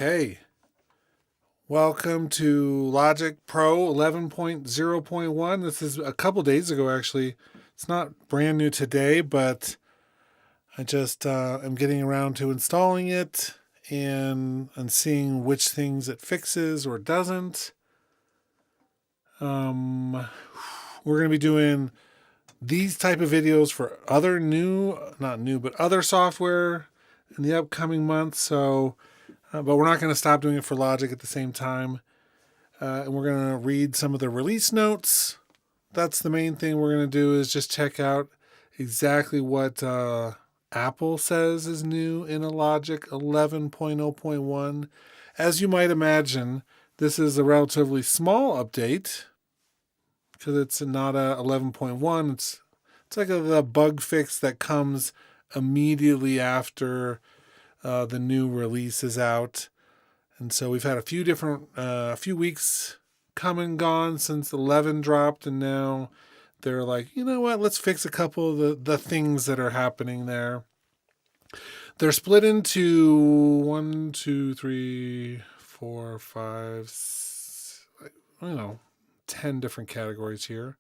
Hey, welcome to Logic Pro 11.0.1. This is a couple days ago, actually. It's not brand new today, but I just am getting around to installing it and seeing which things it fixes or doesn't. We're going to be doing these type of videos for other other software in the upcoming months. So, but we're not going to stop doing it for Logic at the same time. And we're going to read some of the release notes. That's the main thing we're going to do, is just check out exactly what Apple says is new in a Logic 11.0.1. As you might imagine, this is a relatively small update because it's not a 11.1. It's like the bug fix that comes immediately after the new release is out. And so we've had a few weeks come and gone since 11 dropped, and now they're like, you know what, let's fix a couple of the things that are happening there. They're split into 1, 2, 3, 4, 5, 10 different categories here.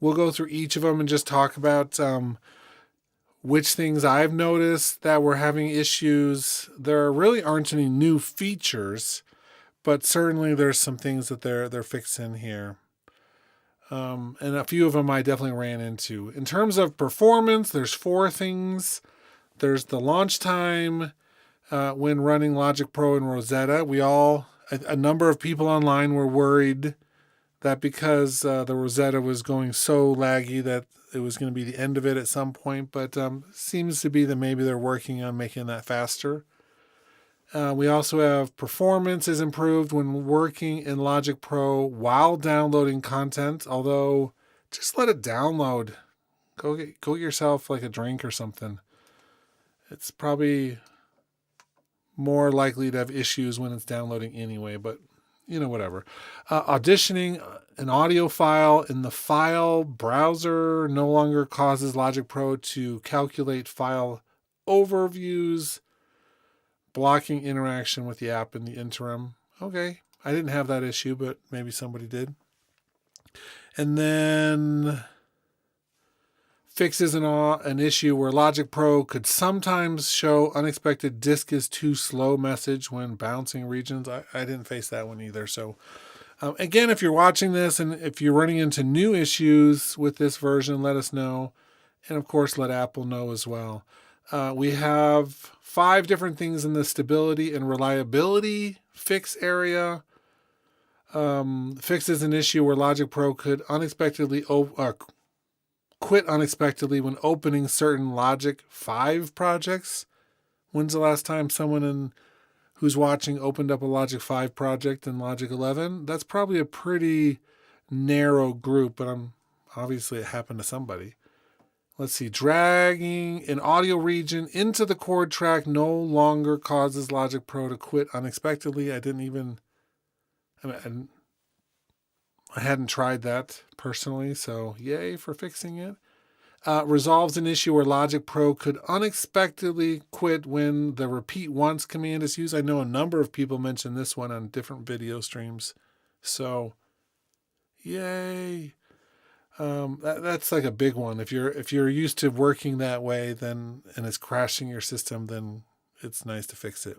We'll go through each of them and just talk about which things I've noticed that were having issues. There really aren't any new features, but certainly there's some things that they're fixing here. And a few of them I definitely ran into. In terms of performance, there's 4 things. There's the launch time when running Logic Pro and Rosetta. A number of people online were worried that because the Rosetta was going so laggy that it was going to be the end of it at some point, but seems to be that maybe they're working on making that faster. We also have performance is improved when working in Logic Pro while downloading content, although just let it download. Go get yourself like a drink or something. It's probably more likely to have issues when it's downloading anyway, but whatever. Auditioning an audio file in the file browser no longer causes Logic Pro to calculate file overviews, blocking interaction with the app in the interim. Okay, I didn't have that issue, but maybe somebody did. And then fixes an issue where Logic Pro could sometimes show unexpected disk is too slow message when bouncing regions. I didn't face that one either. So again, if you're watching this and if you're running into new issues with this version, let us know. And of course, let Apple know as well. We have 5 different things in the stability and reliability fix area. Fixes an issue where Logic Pro could unexpectedly quit unexpectedly when opening certain Logic 5 projects. When's the last time someone who's watching opened up a Logic 5 project in Logic 11? That's probably a pretty narrow group, but obviously it happened to somebody. Let's see. Dragging an audio region into the chord track no longer causes Logic Pro to quit unexpectedly. I hadn't tried that personally, so yay for fixing it. Resolves an issue where Logic Pro could unexpectedly quit when the repeat once command is used. I know a number of people mentioned this one on different video streams. So, yay. That's like a big one. If you're used to working that way, and it's crashing your system, then it's nice to fix it.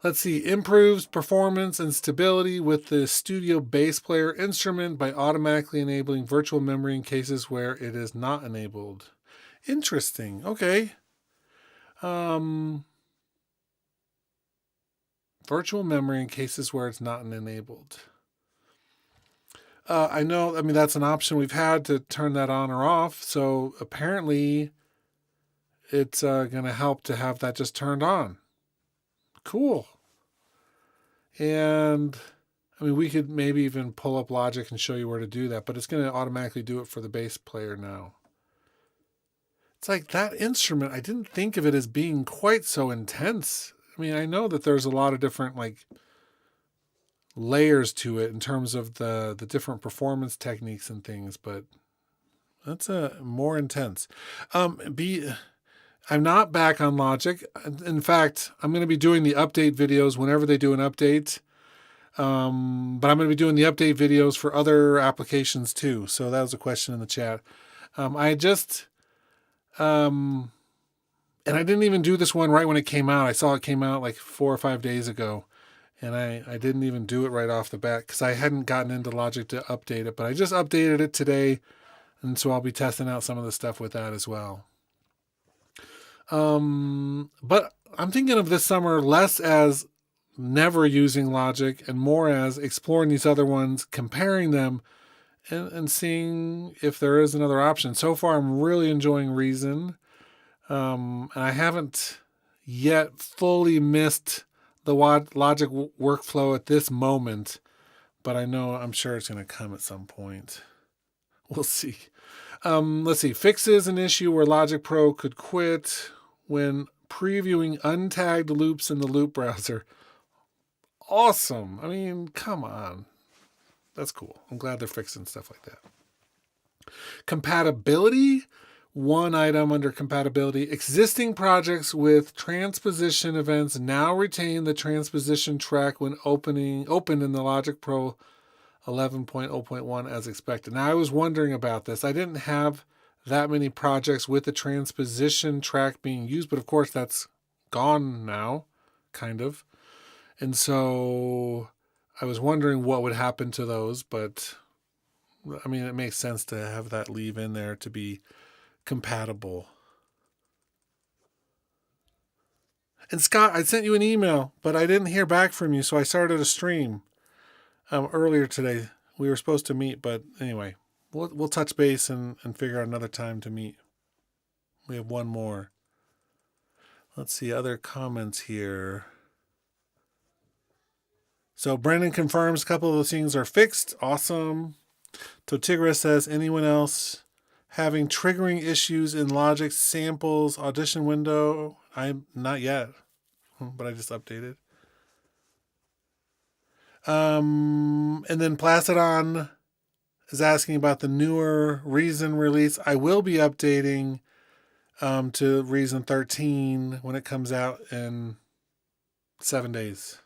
Let's see, improves performance and stability with the Studio Bass Player instrument by automatically enabling virtual memory in cases where it is not enabled. Interesting. Okay. Virtual memory in cases where it's not enabled. That's an option we've had to turn that on or off. So apparently it's going to help to have that just turned on. Cool. And we could maybe even pull up Logic and show you where to do that, but it's going to automatically do it for the bass player now. It's like that instrument, I didn't think of it as being quite so intense. I know that there's a lot of different layers to it in terms of the different performance techniques and things, but that's more intense. I'm not back on Logic. In fact, I'm going to be doing the update videos whenever they do an update. But I'm going to be doing the update videos for other applications too. So that was a question in the chat. I just, and I didn't even do this one right when it came out. I saw it came out like 4 or 5 days ago. And I didn't even do it right off the bat because I hadn't gotten into Logic to update it. But I just updated it today. And so I'll be testing out some of the stuff with that as well. But I'm thinking of this summer less as never using Logic and more as exploring these other ones, comparing them, and seeing if there is another option. So far, I'm really enjoying Reason. And I haven't yet fully missed the Logic workflow at this moment, but I'm sure it's going to come at some point. We'll see. Let's see. Fixes an issue where Logic Pro could quit when previewing untagged loops in the loop browser. Awesome. I mean, come on. That's cool. I'm glad they're fixing stuff like that. Compatibility. One item under compatibility. Existing projects with transposition events now retain the transposition track when opened in the Logic Pro 11.0.1 as expected. Now, I was wondering about this. I didn't have that many projects with the transposition track being used, but of course that's gone now, kind of. And so I was wondering what would happen to those, but I mean, it makes sense to have that leave in there to be compatible. And Scott, I sent you an email, but I didn't hear back from you, so I started a stream earlier today. We were supposed to meet, but anyway, we'll touch base and figure out another time to meet. We have one more. Let's see other comments here. So Brendan confirms a couple of those things are fixed. Awesome. Totigra says, anyone else having triggering issues in Logic samples audition window? I'm not yet, but I just updated. And then Placidon is asking about the newer Reason release. I will be updating to Reason 13 when it comes out in 7 days.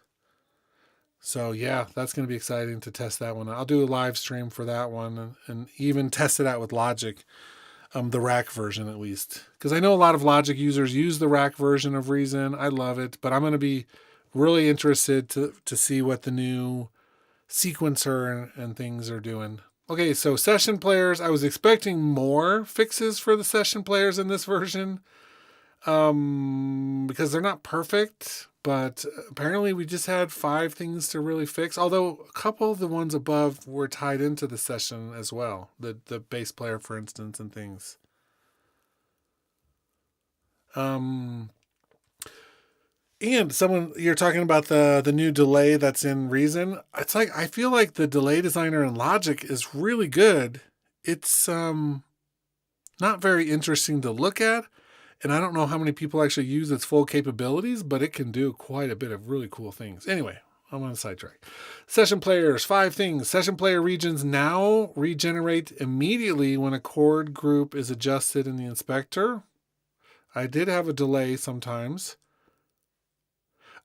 So yeah, that's going to be exciting to test that one. I'll do a live stream for that one and even test it out with Logic, the rack version at least. Because I know a lot of Logic users use the rack version of Reason. I love it, but I'm going to be really interested to see what the new sequencer and things are doing. Okay, so session players. I was expecting more fixes for the session players in this version because they're not perfect, but apparently we just had 5 things to really fix, although a couple of the ones above were tied into the session as well, the bass player, for instance, and things. And you're talking about the new delay that's in Reason. It's like, I feel like the delay designer in Logic is really good. It's not very interesting to look at. And I don't know how many people actually use its full capabilities, but it can do quite a bit of really cool things. Anyway, I'm on a sidetrack. Session players, 5 things. Session player regions now regenerate immediately when a chord group is adjusted in the inspector. I did have a delay sometimes.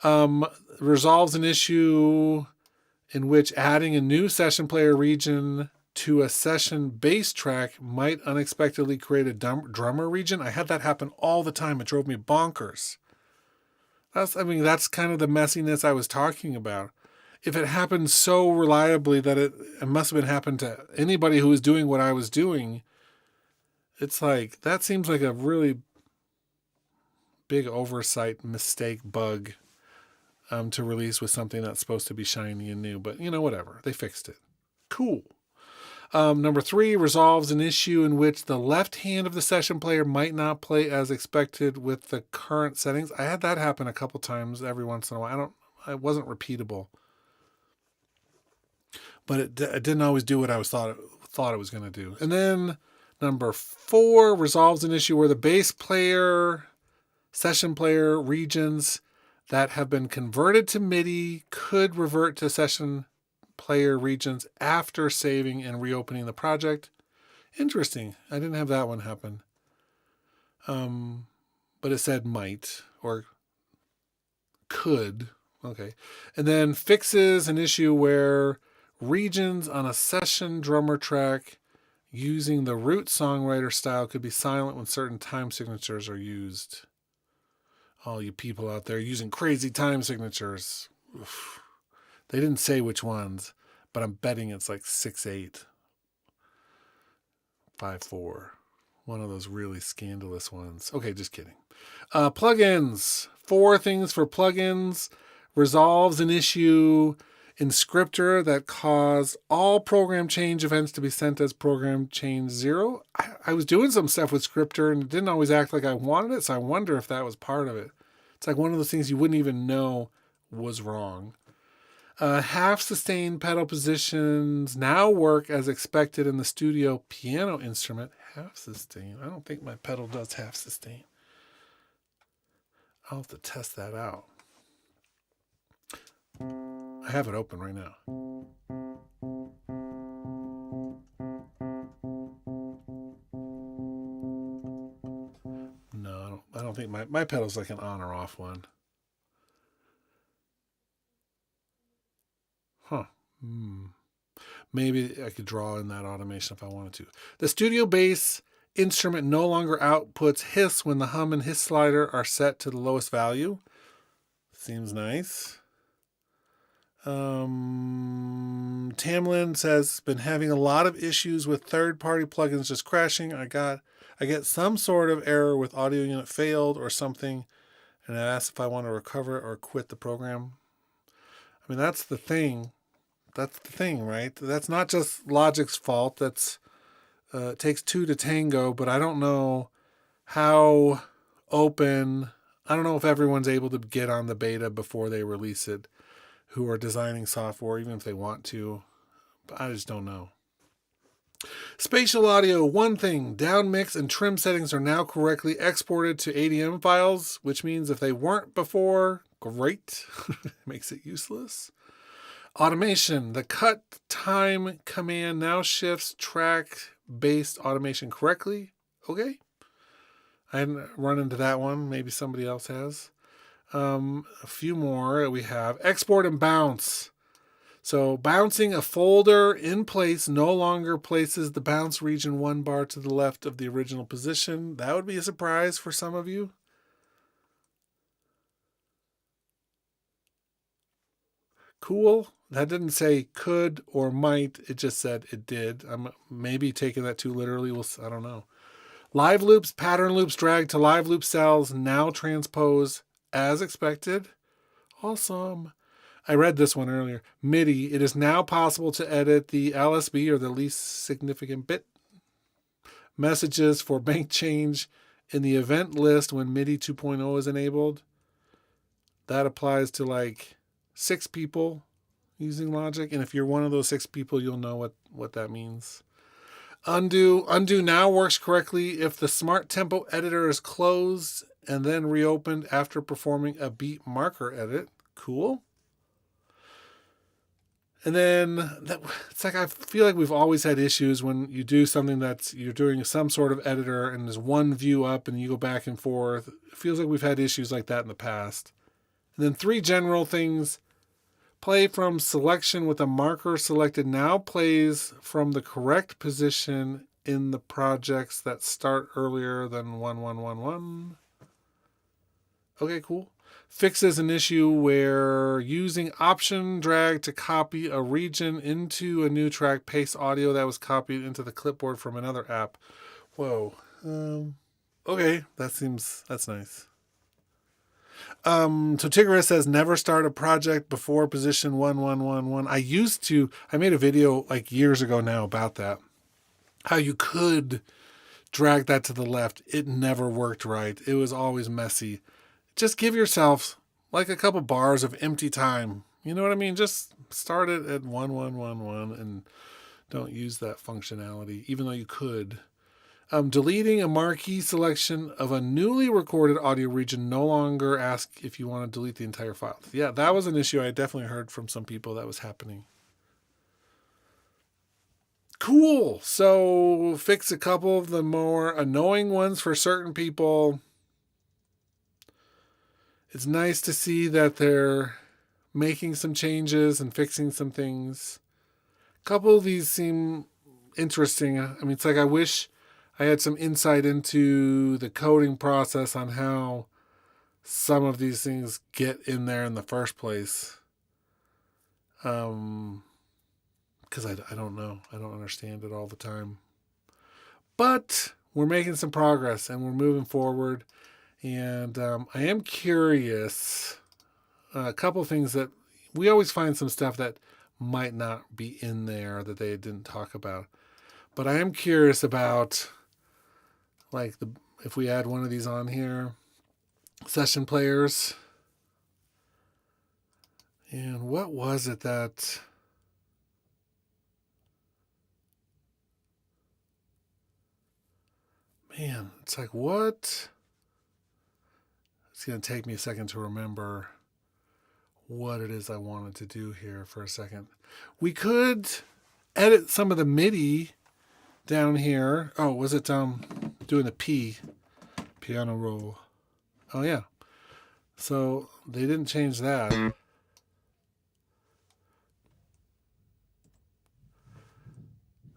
Resolves an issue in which adding a new session player region to a session bass track might unexpectedly create a drummer region. I had that happen all the time. It drove me bonkers. That's kind of the messiness I was talking about. If it happened so reliably that it must have been happened to anybody who was doing what I was doing, it's like, that seems like a really big oversight, mistake, bug to release with something that's supposed to be shiny and new. But, whatever. They fixed it. Cool. Number 3, resolves an issue in which the left hand of the session player might not play as expected with the current settings. I had that happen a couple times every once in a while. It wasn't repeatable. But it didn't always do what I thought it was going to do. And then number 4, resolves an issue where the bass player, session player regions that have been converted to MIDI could revert to session player regions after saving and reopening the project. Interesting. I didn't have that one happen. but it said might or could. Okay. And then fixes an issue where regions on a session drummer track using the root songwriter style could be silent when certain time signatures are used. All you people out there using crazy time signatures. Oof. They didn't say which ones, but I'm betting it's like 6/8, 5/4. One of those really scandalous ones. Okay, just kidding. Plugins. 4 things for plugins. Resolves an issue in Scripter that caused all program change events to be sent as program change 0. I was doing some stuff with Scripter and it didn't always act like I wanted it, so I wonder if that was part of it. It's like one of those things you wouldn't even know was wrong. Half sustained pedal positions now work as expected in the studio piano instrument. Half sustain. I don't think my pedal does half sustain. I'll have to test that out. I have it open right now. No, I don't think my pedal's like an on or off one. Huh. Maybe I could draw in that automation if I wanted to. The studio bass instrument no longer outputs hiss when the hum and hiss slider are set to the lowest value. Seems nice. Tamlin says, been having a lot of issues with third-party plugins just crashing. I get some sort of error with audio unit failed or something, and I asked if I want to recover it or quit the program. I mean, that's the thing. That's the thing, right? That's not just Logic's fault. That's it takes 2 to tango, but I don't know how open. I don't know if everyone's able to get on the beta before they release it, who are designing software, even if they want to. But I just don't know. Spatial audio, one thing. Down mix and trim settings are now correctly exported to ADM files, which means if they weren't before, great. Makes it useless. Automation. The cut time command now shifts track-based automation correctly. Okay. I hadn't run into that one. Maybe somebody else has. A few more we have. Export and bounce. So bouncing a folder in place no longer places the bounce region 1 bar to the left of the original position. That would be a surprise for some of you. Cool. That didn't say could or might. It just said it did. I'm maybe taking that too literally. I don't know. Live loops, pattern loops drag to live loop cells now transpose as expected. Awesome. I read this one earlier. MIDI. It is now possible to edit the LSB or the least significant bit messages for bank change in the event list when MIDI 2.0 is enabled. That applies to like 6 people using Logic. And if you're one of those 6 people, you'll know what that means. Undo now works correctly if the Smart Tempo editor is closed and then reopened after performing a beat marker edit. Cool. And then it's like I feel like we've always had issues when you do something you're doing some sort of editor and there's one view up and you go back and forth. It feels like we've had issues like that in the past. And then 3 general things. Play from selection with a marker selected now plays from the correct position in the projects that start earlier than 1111. Okay, cool. Fixes an issue where using option drag to copy a region into a new track pastes audio that was copied into the clipboard from another app. Whoa. Okay, that's nice. So Tigris says never start a project before position 1111. I made a video like years ago now about that. How you could drag that to the left. It never worked right. It was always messy. Just give yourself like a couple bars of empty time. You know what I mean? Just start it at 1111 and don't use that functionality, even though you could. Deleting a marquee selection of a newly recorded audio region no longer asks if you want to delete the entire file. Yeah, that was an issue I definitely heard from some people that was happening. Cool. So fix a couple of the more annoying ones for certain people. it's nice to see that they're making some changes and fixing some things. A couple of these seem interesting. I mean, it's like I wish I had some insight into the coding process on how some of these things get in there in the first place. Because I don't know. I don't understand it all the time. But we're making some progress and we're moving forward. And I am curious. A couple things that we always find some stuff that might not be in there that they didn't talk about. But I am curious about, like, if we add one of these on here, session players. And what was it that... Man, it's like, what? It's going to take me a second to remember what it is I wanted to do here for a second. We could edit some of the MIDI down here. Oh, was it doing the piano roll? Oh, yeah. So they didn't change that.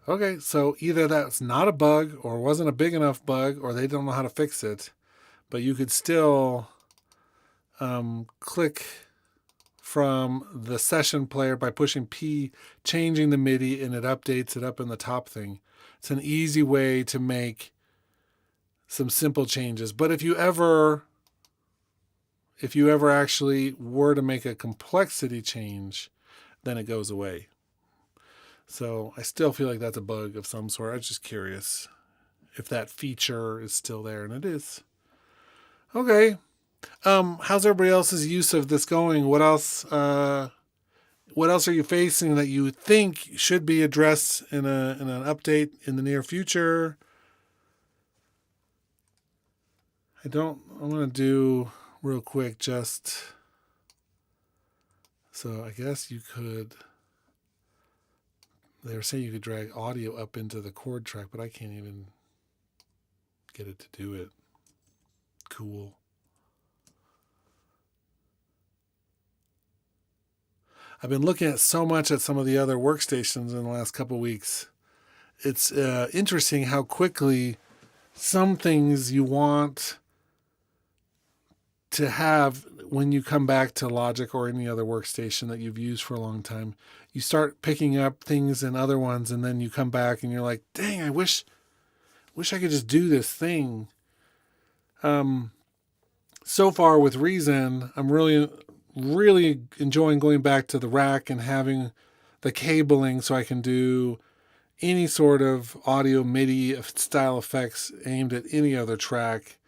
Okay, so either that's not a bug or wasn't a big enough bug or they don't know how to fix it. But you could still click from the session player by pushing P, changing the MIDI, and it updates it up in the top thing. It's an easy way to make some simple changes. But if you ever actually were to make a complexity change, then it goes away. So I still feel like that's a bug of some sort. I was just curious if that feature is still there, and it is. Okay. How's everybody else's use of this going? What else are you facing that you think should be addressed in an update in the near future? I'm going to do real quick just so I guess you could. They were saying you could drag audio up into the chord track, but I can't even get it to do it. Cool. I've been looking at so much at some of the other workstations in the last couple of weeks. It's interesting how quickly some things you want to have when you come back to Logic or any other workstation that you've used for a long time, you start picking up things in other ones, and then you come back and you're like, dang, I wish I could just do this thing. So far with Reason, I'm really enjoying going back to the rack and having the cabling so I can do any sort of audio MIDI style effects aimed at any other track.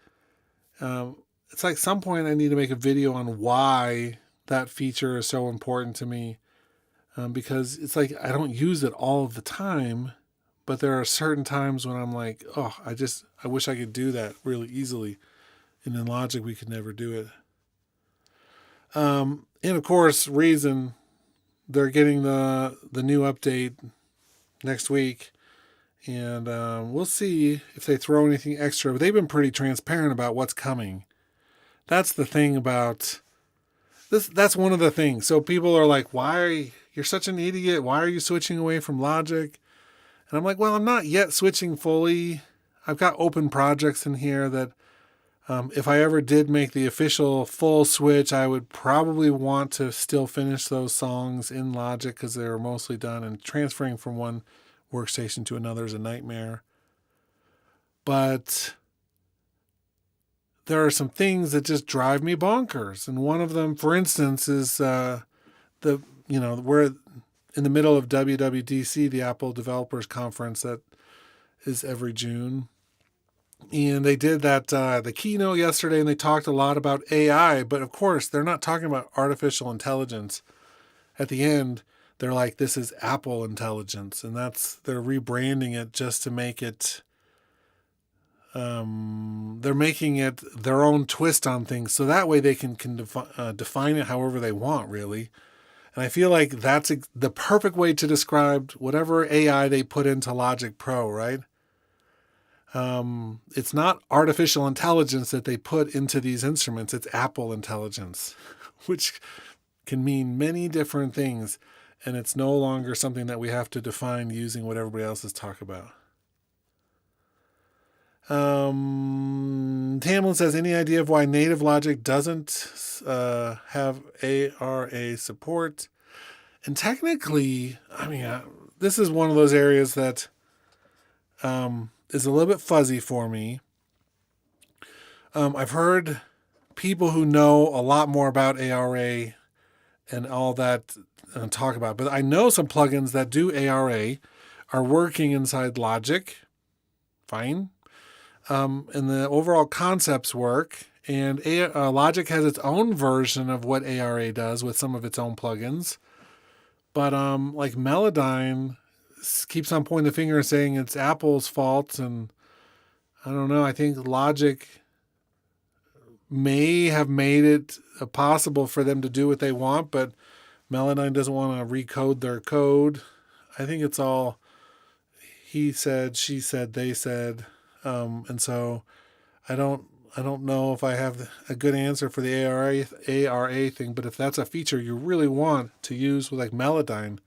It's like some point I need to make a video on why that feature is so important to me. Because it's like I don't use it all of the time, but there are certain times when I'm like, oh, I wish I could do that really easily. And in Logic, we could never do it. And of course, Reason, they're getting the new update next week. And we'll see if they throw anything extra. But they've been pretty transparent about what's coming. That's the thing about this. That's one of the things. So people are like, you're such an idiot. Why are you switching away from Logic? And I'm like, well, I'm not yet switching fully. I've got open projects in here that if I ever did make the official full switch, I would probably want to still finish those songs in Logic because they were mostly done, and transferring from one workstation to another is a nightmare. But there are some things that just drive me bonkers. And one of them, for instance, is we're in the middle of WWDC, the Apple Developers Conference that is every June. And they did the keynote yesterday, and they talked a lot about AI, but of course they're not talking about artificial intelligence. At the end, they're like, this is Apple intelligence, and they're rebranding it just to make it, they're making it their own twist on things, so that way they can define it however they want, really. And I feel like that's the perfect way to describe whatever AI they put into Logic Pro, right? It's not artificial intelligence that they put into these instruments. It's Apple intelligence, which can mean many different things. And it's no longer something that we have to define using what everybody else is talking about. Tamlin says, any idea of why native Logic doesn't have ARA support? And technically, this is one of those areas that is a little bit fuzzy for me. I've heard people who know a lot more about ARA and all that talk about it, but I know some plugins that do ARA are working inside Logic. Fine. And the overall concepts work. And Logic has its own version of what ARA does with some of its own plugins. But like Melodyne keeps on pointing the finger and saying it's Apple's fault. And I don't know. I think Logic may have made it possible for them to do what they want, but Melodyne doesn't want to recode their code. I think it's all he said, she said, they said. And so I don't know if I have a good answer for the ARA thing, but if that's a feature you really want to use with like Melodyne,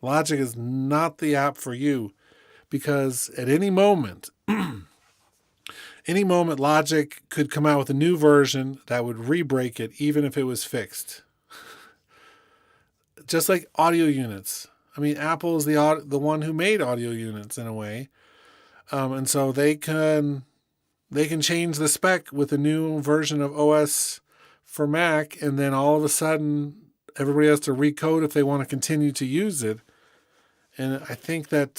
Logic is not the app for you, because at any moment, Logic could come out with a new version that would re-break it, even if it was fixed. Just like audio units. I mean, Apple is the one who made audio units in a way. And so they can change the spec with a new version of OS for Mac, and then all of a sudden everybody has to recode if they want to continue to use it. And I think that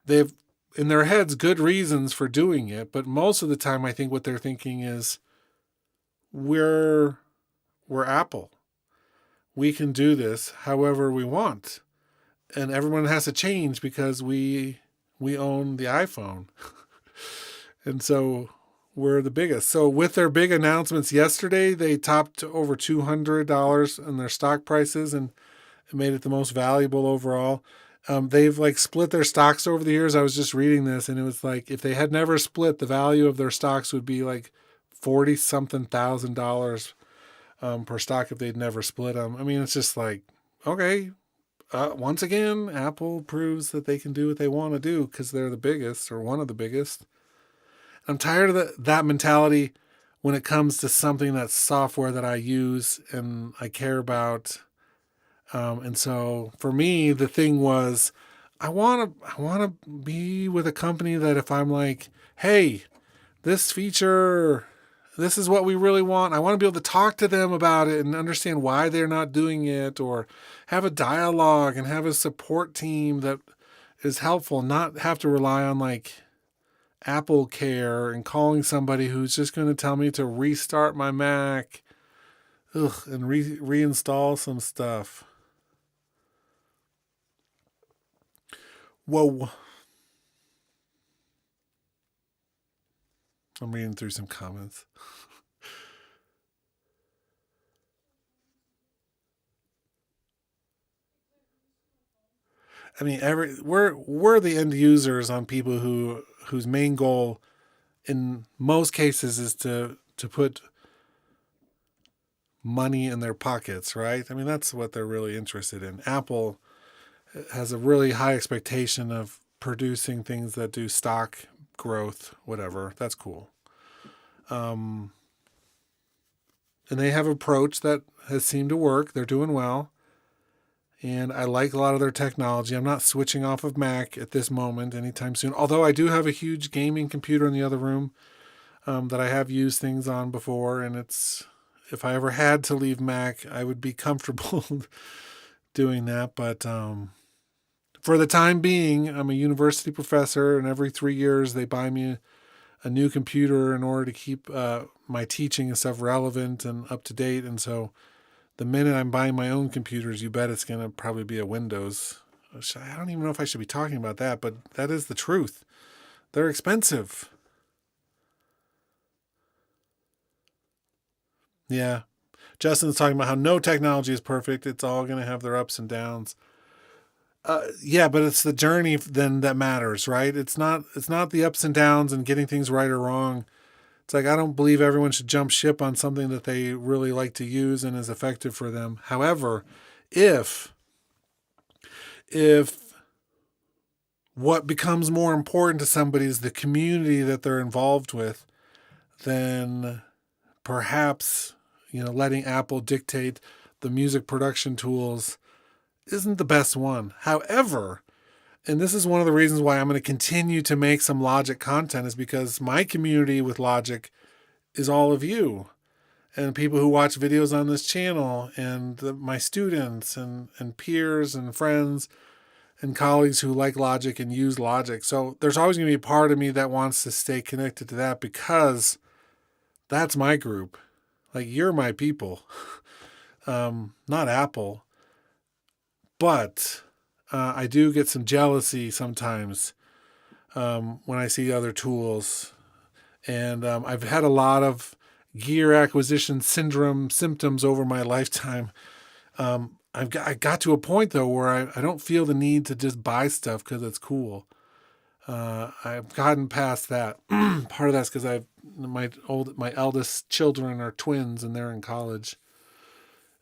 they have in their heads good reasons for doing it, but most of the time I think what they're thinking is we're Apple. We can do this however we want. And everyone has to change because we own the iPhone. And so we're the biggest. So with their big announcements yesterday, they topped over $200 in their stock prices and it made it the most valuable overall. They've like split their stocks over the years. I was just reading this and it was like, if they had never split, the value of their stocks would be like $40-something thousand per stock if they'd never split them. I mean, it's just like, okay, once again, Apple proves that they can do what they want to do because they're the biggest or one of the biggest. I'm tired of that mentality when it comes to something that's software that I use and I care about. And so for me, the thing was, I want to be with a company that if I'm like, hey, this feature, this is what we really want. I want to be able to talk to them about it and understand why they're not doing it, or have a dialogue and have a support team that is helpful, not have to rely on like Apple Care and calling somebody who's just going to tell me to restart my Mac and reinstall some stuff. Whoa. I'm reading through some comments. I mean, we're the end users on people whose main goal in most cases is to put money in their pockets, right? I mean, that's what they're really interested in. Apple has a really high expectation of producing things that do stock growth, whatever. That's cool. And they have an approach that has seemed to work. They're doing well. And I like a lot of their technology. I'm not switching off of Mac at this moment anytime soon. Although I do have a huge gaming computer in the other room that I have used things on before. And if I ever had to leave Mac, I would be comfortable doing that. But for the time being, I'm a university professor, and every 3 years they buy me a new computer in order to keep my teaching and stuff relevant and up to date. And so the minute I'm buying my own computers, you bet it's going to probably be a Windows. I don't even know if I should be talking about that, but that is the truth. They're expensive. Yeah. Justin's talking about how no technology is perfect. It's all going to have their ups and downs. Yeah, but it's the journey then that matters, right? It's not the ups and downs and getting things right or wrong. It's like I don't believe everyone should jump ship on something that they really like to use and is effective for them. However, if what becomes more important to somebody is the community that they're involved with, then perhaps, letting Apple dictate the music production tools isn't the best one. However, and this is one of the reasons why I'm going to continue to make some Logic content, is because my community with Logic is all of you and people who watch videos on this channel and my students and peers and friends and colleagues who like Logic and use Logic. So there's always going to be a part of me that wants to stay connected to that, because that's my group. Like, you're my people. Not Apple. But I do get some jealousy sometimes when I see other tools. And I've had a lot of gear acquisition syndrome symptoms over my lifetime. I got to a point, though, where I don't feel the need to just buy stuff because it's cool. I've gotten past that. Part of that's because my eldest children are twins and they're in college.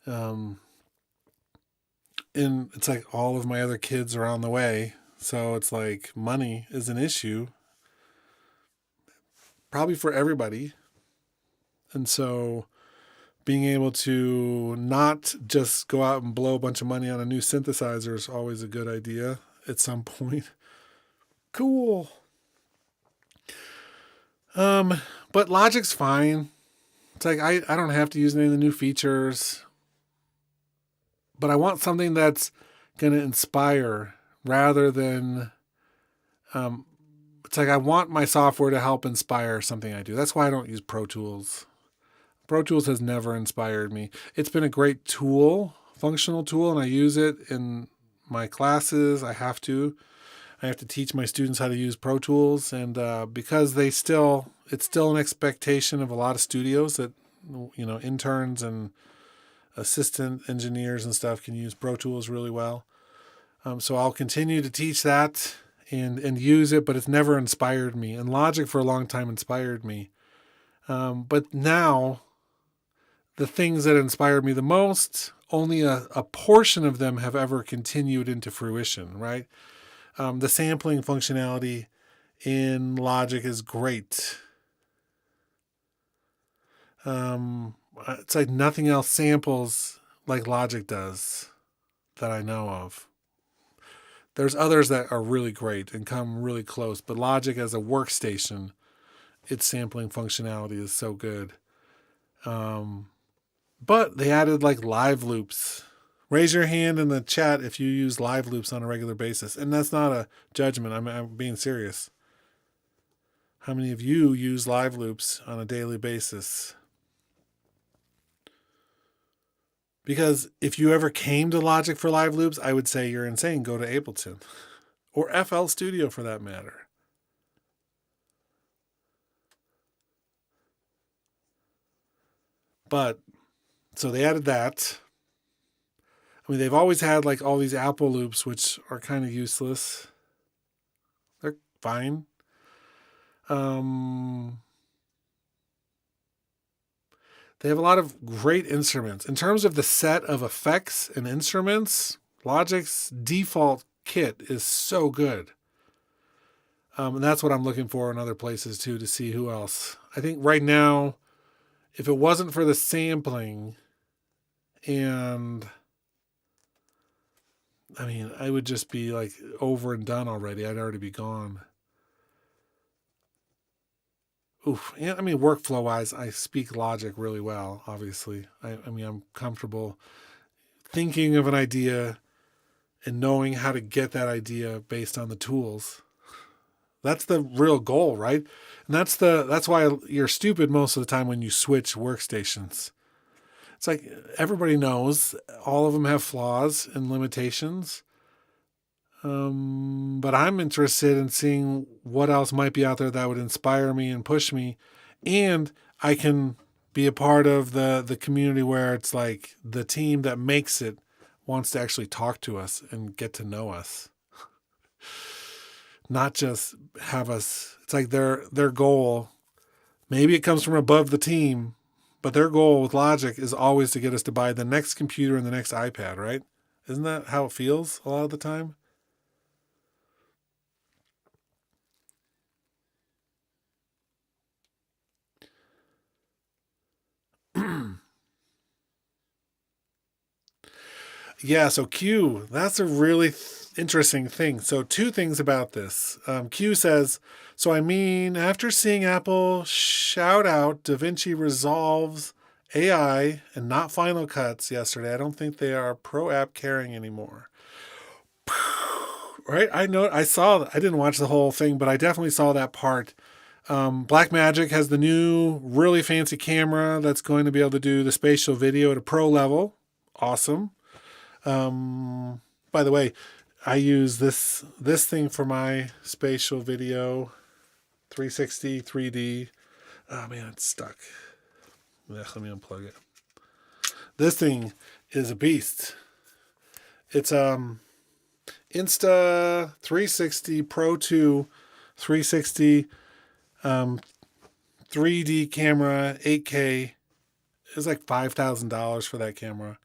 And it's like all of my other kids are on the way. So it's like money is an issue, probably for everybody. And so being able to not just go out and blow a bunch of money on a new synthesizer is always a good idea at some point. Cool. But Logic's fine. It's like I don't have to use any of the new features, but I want something that's going to inspire rather than, it's like I want my software to help inspire something I do. That's why I don't use Pro Tools. Pro Tools has never inspired me. It's been a great tool, functional tool, and I use it in my classes. I have to teach my students how to use Pro Tools, and because it's still an expectation of a lot of studios that, interns and assistant engineers and stuff can use Pro Tools really well. So I'll continue to teach that and use it, but it's never inspired me. And Logic for a long time inspired me. But now, the things that inspired me the most, only a portion of them have ever continued into fruition, right? The sampling functionality in Logic is great. It's like nothing else samples like Logic does that I know of. There's others that are really great and come really close, but Logic as a workstation, its sampling functionality is so good. But they added like live loops. Raise your hand in the chat if you use live loops on a regular basis. And that's not a judgment. I'm being serious. How many of you use live loops on a daily basis? Because if you ever came to Logic for live loops, I would say you're insane. Go to Ableton. Or FL Studio for that matter. But, so they added that. I mean, they've always had like all these Apple loops, which are kind of useless. They're fine. They have a lot of great instruments. In terms of the set of effects and instruments, Logic's default kit is so good. And that's what I'm looking for in other places too, to see who else. I think right now, if it wasn't for the sampling, and I mean, I would just be like over and done already. I'd already be gone. Oof. Yeah, I mean, workflow wise, I speak Logic really well, obviously. I mean, I'm comfortable thinking of an idea and knowing how to get that idea based on the tools. That's the real goal, right? And that's why you're stupid most of the time when you switch workstations. It's like everybody knows all of them have flaws and limitations. But I'm interested in seeing what else might be out there that would inspire me and push me. And I can be a part of the community where it's like the team that makes it wants to actually talk to us and get to know us. Not just have us, it's like their goal, maybe it comes from above the team, but their goal with Logic is always to get us to buy the next computer and the next iPad, right? Isn't that how it feels a lot of the time? Yeah, so Q, that's a really interesting thing. So 2 things about this. Q says, so I mean, after seeing Apple shout out DaVinci Resolve's AI and not Final Cuts yesterday, I don't think they are pro app caring anymore. Right? I didn't watch the whole thing, but I definitely saw that part. Blackmagic has the new really fancy camera that's going to be able to do the spatial video at a pro level. Awesome. By the way, I use this thing for my spatial video, 360 3D. Oh man, it's stuck. Let me unplug it. This thing is a beast. It's Insta 360 Pro 2 360 3D camera, 8K. It's like $5,000 for that camera.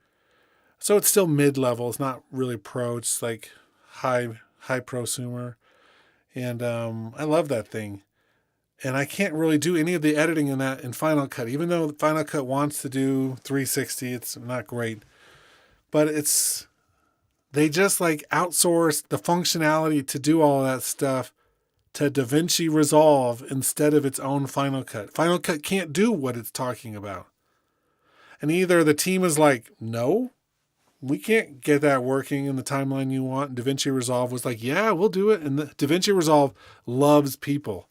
So it's still mid-level. It's not really pro. It's like high prosumer. And I love that thing. And I can't really do any of the editing in that in Final Cut. Even though Final Cut wants to do 360, it's not great. But they just like outsource the functionality to do all that stuff to DaVinci Resolve instead of its own Final Cut. Final Cut can't do what it's talking about. And either the team is like, no, we can't get that working in the timeline you want. And DaVinci Resolve was like, yeah, we'll do it. And the DaVinci Resolve loves people.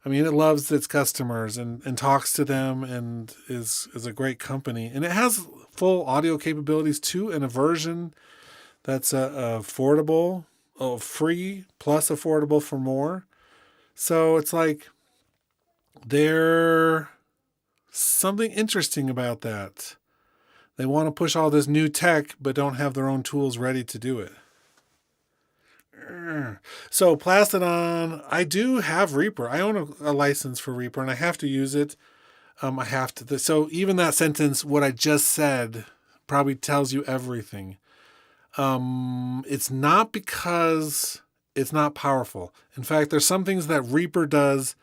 I mean, it loves its customers and talks to them and is a great company. And it has full audio capabilities too, and a version that's affordable, free plus affordable for more. So it's like there's something interesting about that. They want to push all this new tech, but don't have their own tools ready to do it. So Plastidon, I do have Reaper. I own a license for Reaper, and I have to use it. I have to. So even that sentence, what I just said, probably tells you everything. It's not because it's not powerful. In fact, there's some things that Reaper does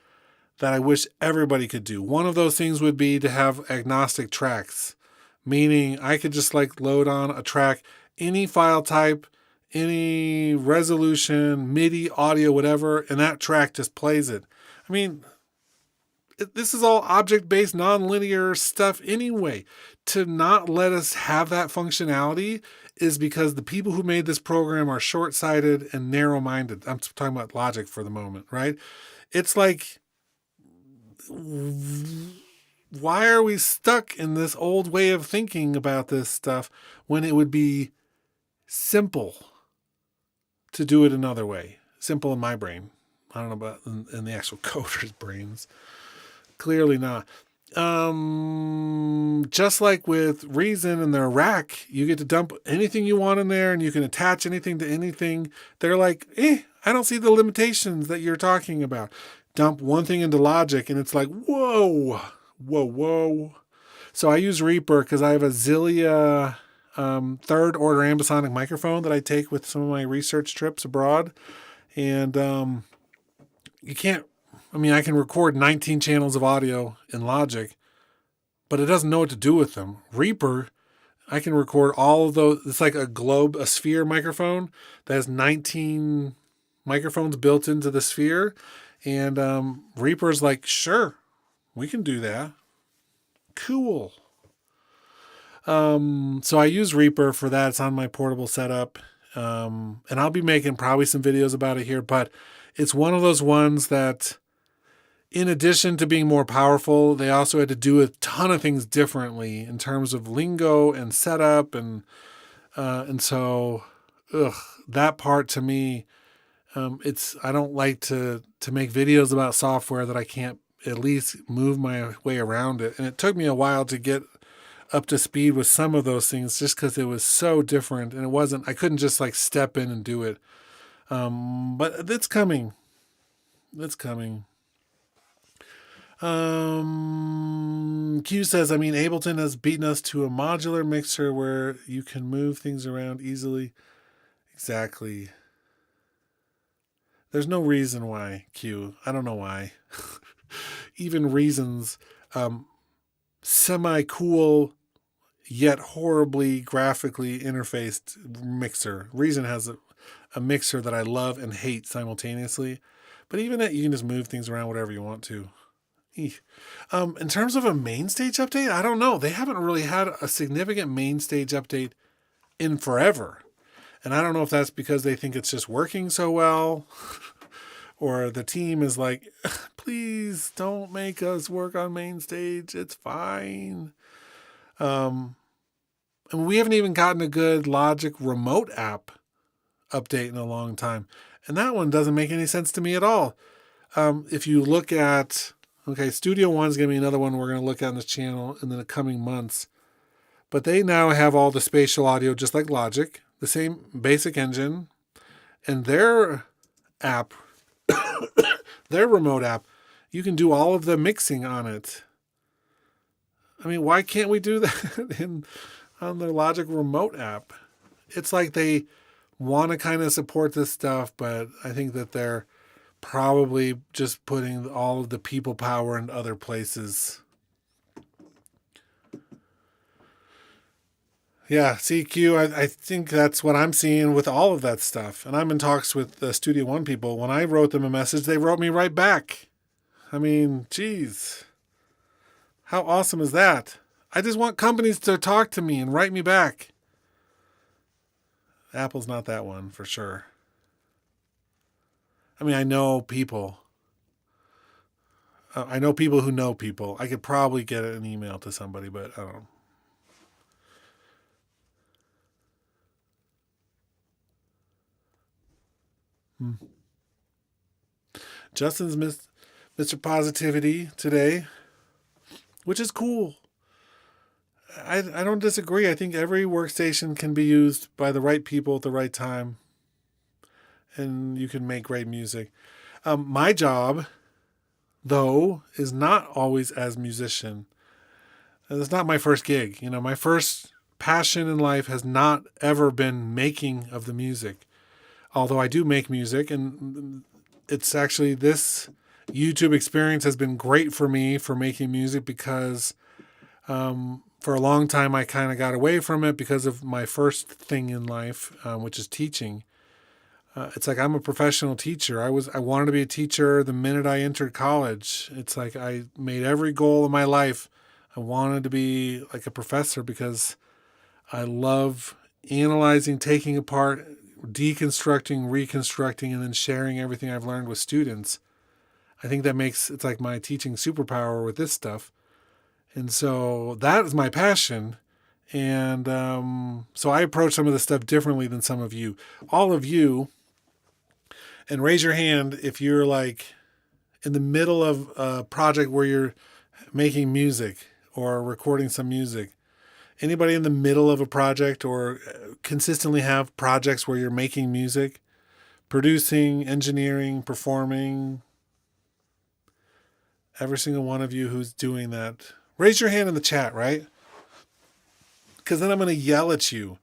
that I wish everybody could do. One of those things would be to have agnostic tracks. Meaning I could just like load on a track, any file type, any resolution, MIDI, audio, whatever, and that track just plays it. I mean, this is all object-based, non-linear stuff anyway. To not let us have that functionality is because the people who made this program are short-sighted and narrow-minded. I'm talking about Logic for the moment, right? It's like, why are we stuck in this old way of thinking about this stuff when it would be simple to do it another way? Simple in my brain. I don't know about in the actual coder's brains. Clearly not. Just like with Reason and their rack, you get to dump anything you want in there and you can attach anything to anything. They're like, I don't see the limitations that you're talking about. Dump one thing into Logic and it's like, whoa. So I use Reaper because I have a Zilia third order ambisonic microphone that I take with some of my research trips abroad. And I can record 19 channels of audio in Logic, but it doesn't know what to do with them. Reaper, I can record all of those. It's like a sphere microphone that has 19 microphones built into the sphere. And Reaper's like, sure, we can do that. Cool. So I use Reaper for that. It's on my portable setup. And I'll be making probably some videos about it here, but it's one of those ones that, in addition to being more powerful, they also had to do a ton of things differently in terms of lingo and setup. And so that part to me, I don't like to make videos about software that I can't at least move my way around it. And it took me a while to get up to speed with some of those things just because it was so different, and I couldn't just like step in and do it. But it's coming. It's coming. Q says, Ableton has beaten us to a modular mixer where you can move things around easily. Exactly. There's no reason why, Q. I don't know why. Even Reason's semi-cool yet horribly graphically interfaced mixer. Reason has a mixer that I love and hate simultaneously. But even that, you can just move things around whatever you want to. In terms of a main stage update, I don't know. They haven't really had a significant main stage update in forever. And I don't know if that's because they think it's just working so well, or the team is like, please don't make us work on main stage. It's fine. And we haven't even gotten a good Logic remote app update in a long time. And that one doesn't make any sense to me at all. If you look at, Studio One is going to be another one we're going to look at on this channel in the coming months. But they now have all the spatial audio just like Logic, the same basic engine, and their app, their remote app, you can do all of the mixing on it. Why can't we do that on their Logic remote app? It's like they want to kind of support this stuff, but I think that they're probably just putting all of the people power in other places. Yeah, CQ, I think that's what I'm seeing with all of that stuff. And I'm in talks with the Studio One people. When I wrote them a message, they wrote me right back. Geez. How awesome is that? I just want companies to talk to me and write me back. Apple's not that one, for sure. I know people. I know people who know people. I could probably get an email to somebody, but I don't know. Justin's Mr. Positivity today, which is cool. I don't disagree. I think every workstation can be used by the right people at the right time, and you can make great music. My job, though, is not always as musician. It's not my first gig. My first passion in life has not ever been making of the music. Although I do make music, and it's actually this YouTube experience has been great for me for making music because for a long time I kind of got away from it because of my first thing in life, which is teaching. It's like I'm a professional teacher. I wanted to be a teacher the minute I entered college. It's like I made every goal in my life. I wanted to be like a professor because I love analyzing, taking apart, deconstructing, reconstructing, and then sharing everything I've learned with students. I think that it's like my teaching superpower with this stuff. And so that is my passion. And so I approach some of this stuff differently than some of you. All of you, and raise your hand if you're like in the middle of a project where you're making music or recording some music. Anybody in the middle of a project or consistently have projects where you're making music, producing, engineering, performing? Every single one of you who's doing that, raise your hand in the chat, right? Because then I'm going to yell at you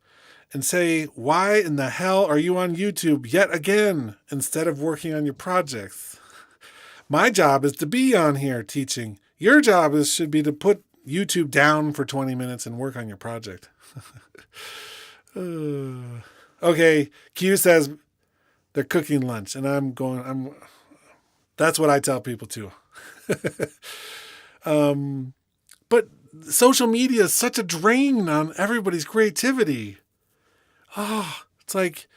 and say, why in the hell are you on YouTube yet again instead of working on your projects? My job is to be on here teaching. Your job should be to put YouTube down for 20 minutes and work on your project. Okay, Q says they're cooking lunch, and that's what I tell people too. But social media is such a drain on everybody's creativity. It's like,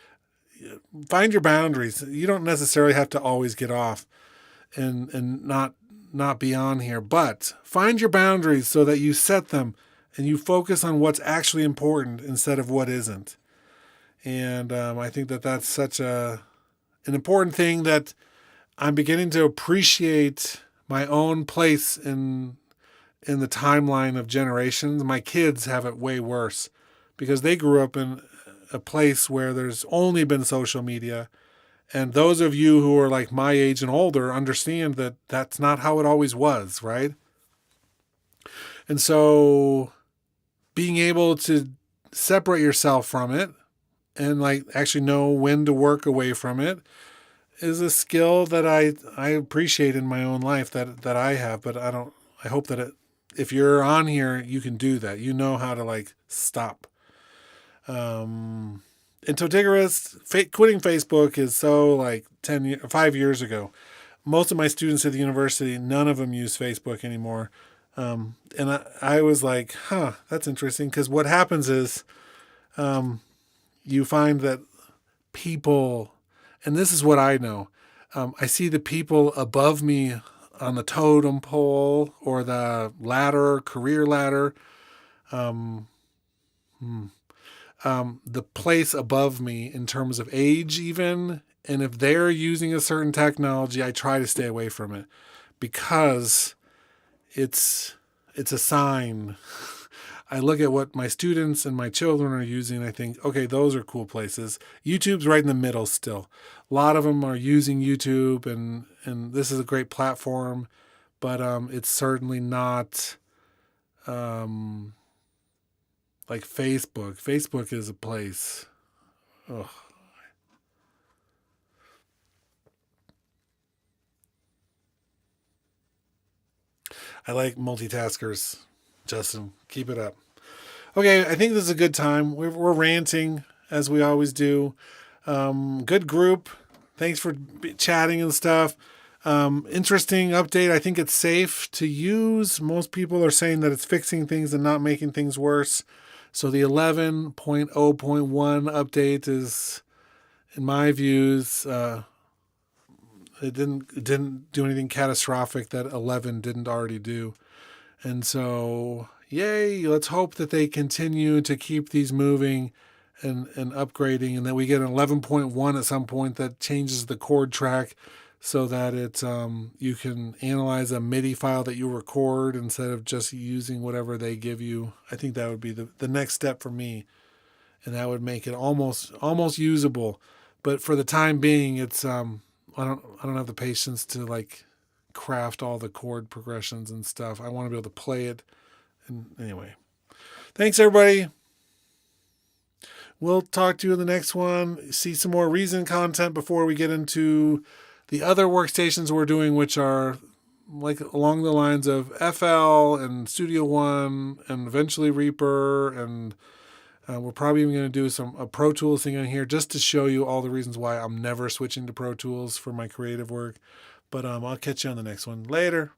find your boundaries. You don't necessarily have to always get off and not be on here, but find your boundaries so that you set them and you focus on what's actually important instead of what isn't. And I think that that's such an important thing that I'm beginning to appreciate my own place in in the timeline of generations. My kids have it way worse because they grew up in a place where there's only been social media. And those of you who are like my age and older understand that that's not how it always was, right? And so being able to separate yourself from it and like actually know when to work away from it is a skill that I appreciate in my own life that I have, but I hope that if you're on here, you can do that. You know how to like stop. In Totigaris, quitting Facebook is so like 5 years ago. Most of my students at the university, none of them use Facebook anymore. And I was like, that's interesting. Because what happens is you find that people, and this is what I know, I see the people above me on the totem pole or the ladder, career ladder, the place above me in terms of age even. And if they're using a certain technology, I try to stay away from it because it's a sign. I look at what my students and my children are using and I think, okay, those are cool places. YouTube's right in the middle still. A lot of them are using YouTube and this is a great platform, but it's certainly not like Facebook. Facebook is a place. Ugh. I like multitaskers. Justin, keep it up. Okay, I think this is a good time. We're ranting as we always do. Good group. Thanks for chatting and stuff. Interesting update. I think it's safe to use. Most people are saying that it's fixing things and not making things worse. So the 11.0.1 update is, in my views, it didn't do anything catastrophic that 11 didn't already do. And so, yay, let's hope that they continue to keep these moving and upgrading, and that we get an 11.1 at some point that changes the chord track so that it's you can analyze a MIDI file that you record instead of just using whatever they give you. I think that would be the next step for me, and that would make it almost usable. But for the time being, it's I don't have the patience to like craft all the chord progressions and stuff. I want to be able to play it. And anyway, thanks everybody. We'll talk to you in the next one. See some more Reason content before we get into the other workstations we're doing, which are like along the lines of FL and Studio One and eventually Reaper. And we're probably even going to do a Pro Tools thing on here just to show you all the reasons why I'm never switching to Pro Tools for my creative work. But I'll catch you on the next one. Later.